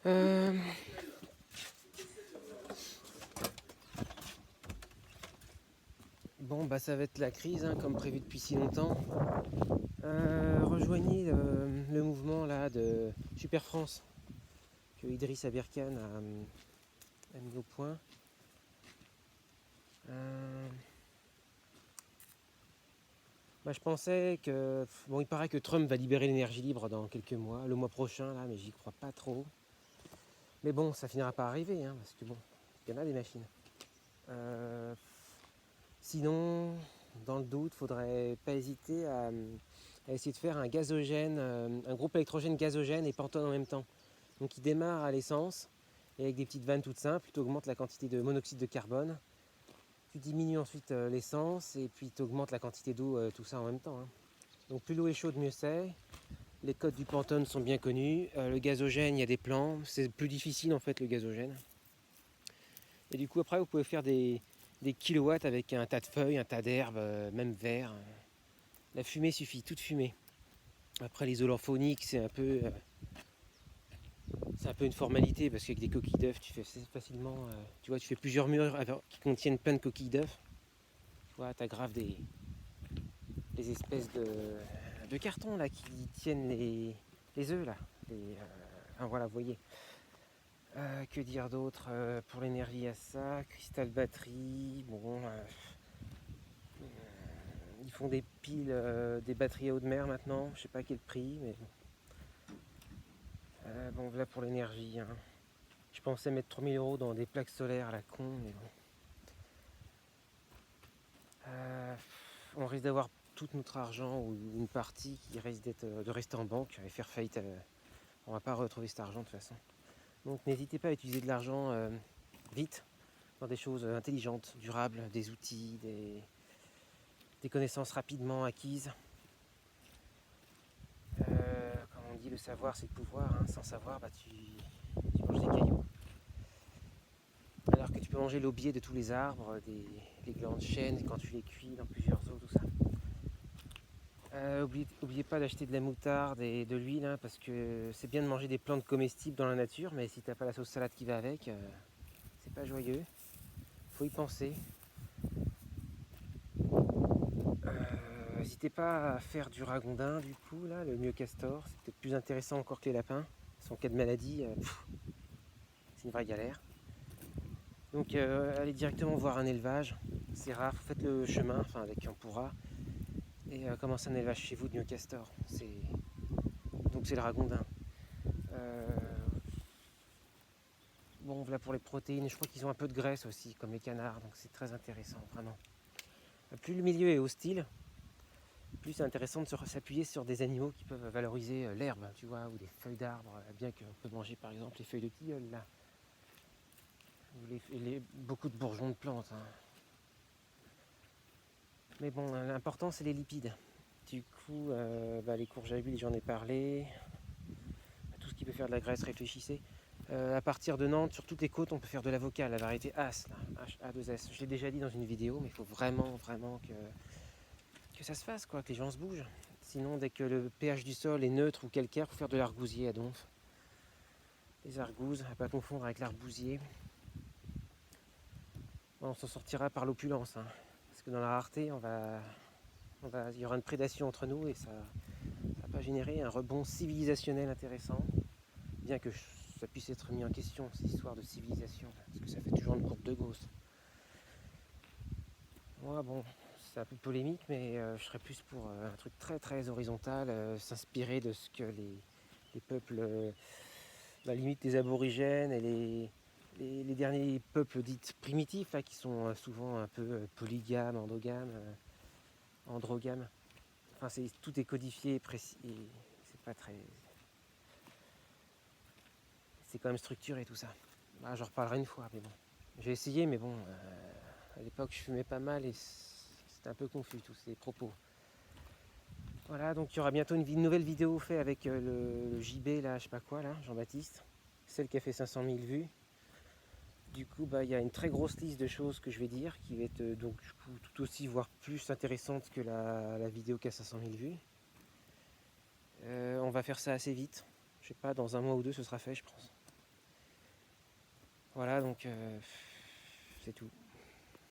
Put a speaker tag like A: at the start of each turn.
A: Euh, Bon, bah ça va être la crise, hein, comme prévu depuis si longtemps. Rejoignez le mouvement là de Super France que Idriss Aberkan a mis au point. Bah, je pensais que... Bon, il paraît que Trump va libérer l'énergie libre dans quelques mois, le mois prochain, là, mais j'y crois pas trop. Mais bon, ça finira par arriver, hein, parce que bon, il y en a des machines. Sinon, dans le doute, faudrait pas hésiter à essayer de faire un gazogène, un groupe électrogène gazogène et pentone en même temps. Donc il démarre à l'essence, et avec des petites vannes toutes simples, tu augmentes la quantité de monoxyde de carbone, tu diminues ensuite l'essence, et puis tu augmentes la quantité d'eau, tout ça en même temps, hein. Donc plus l'eau est chaude, mieux c'est. Les codes du Pantone sont bien connus. Le gazogène, il y a des plans. C'est plus difficile en fait le gazogène. Et du coup après vous pouvez faire des kilowatts avec un tas de feuilles, un tas d'herbes, même vert. La fumée suffit, toute fumée. Après l'isolant phonique c'est un peu une formalité parce qu'avec des coquilles d'œufs tu fais facilement, tu vois, tu fais plusieurs murs qui contiennent plein de coquilles d'œufs. Tu vois, t'aggraves des espèces de cartons là qui tiennent les œufs là. Enfin, voilà, vous voyez. Que dire d'autre pour l'énergie à ça? Cristal batterie, bon. Ils font des piles, des batteries à eau de mer maintenant, je sais pas quel prix, mais bon, voilà pour l'énergie, hein. Je pensais mettre 3000 € dans des plaques solaires à la con, mais bon. On risque d'avoir tout notre argent ou une partie qui risque de rester en banque et faire faillite. On va pas retrouver cet argent de toute façon. Donc n'hésitez pas à utiliser de l'argent vite dans des choses intelligentes, durables, des outils, des connaissances rapidement acquises. Comme on dit, le savoir c'est le pouvoir, hein. Sans savoir, bah, tu manges des cailloux. Alors que tu peux manger l'aubier de tous les arbres, les glands de chêne quand tu les cuis dans plusieurs eaux, tout ça. Oubliez pas d'acheter de la moutarde et de l'huile, hein, parce que c'est bien de manger des plantes comestibles dans la nature, mais si t'as pas la sauce salade qui va avec, c'est pas joyeux. Faut y penser. N'hésitez pas à faire du ragondin du coup, là, le mieux castor, c'est peut-être plus intéressant encore que les lapins. En cas de maladie, c'est une vraie galère. Donc allez directement voir un élevage, c'est rare, faites le chemin, enfin avec qui on pourra, et commencez un élevage chez vous de mieux castor. Donc c'est le ragondin. Euh, Bon, voilà pour les protéines, je crois qu'ils ont un peu de graisse aussi, comme les canards, donc c'est très intéressant, vraiment. Plus le milieu est hostile, plus c'est intéressant de s'appuyer sur des animaux qui peuvent valoriser l'herbe, tu vois, ou des feuilles d'arbres, bien qu'on peut manger par exemple les feuilles de tilleul, là, ou beaucoup de bourgeons de plantes, hein. Mais bon, l'important c'est les lipides. Du coup, les courges à huile, j'en ai parlé. Tout ce qui peut faire de la graisse, réfléchissez. À partir de Nantes, sur toutes les côtes, on peut faire de l'avocat, la variété As, là, H-A-2-S. Je l'ai déjà dit dans une vidéo, mais il faut vraiment que ça se fasse, quoi, que les gens se bougent. Sinon, dès que le pH du sol est neutre ou calcaire, il faut faire de l'argousier à donf. Les argousses, à pas confondre avec l'arbousier. On s'en sortira par l'opulence, hein, parce que dans la rareté, il y aura une prédation entre nous et ça va pas générer un rebond civilisationnel intéressant, bien que ça puisse être mis en question, cette histoire de civilisation, parce que ça fait toujours une courbe de Gauss. Moi, bon, c'est un peu polémique, mais je serais plus pour un truc très très horizontal, s'inspirer de ce que les peuples, la limite des aborigènes et les derniers peuples dits primitifs, là, qui sont souvent un peu polygames, endogames, androgames. Enfin, tout est codifié, précis, et c'est pas très... C'est quand même structuré tout ça. Bah, j'en reparlerai une fois, mais bon. J'ai essayé, mais bon, à l'époque je fumais pas mal et c'était un peu confus tous ces propos. Voilà, donc il y aura bientôt une nouvelle vidéo faite avec le JB, là, je sais pas quoi, là, Jean-Baptiste. Celle qui a fait 500 000 vues. Du coup, il y a une très grosse liste de choses que je vais dire qui va être donc du coup tout aussi, voire plus intéressante que la vidéo qui a 500 000 vues. On va faire ça assez vite. Je sais pas, dans un mois ou deux, ce sera fait, je pense. Voilà, donc c'est tout.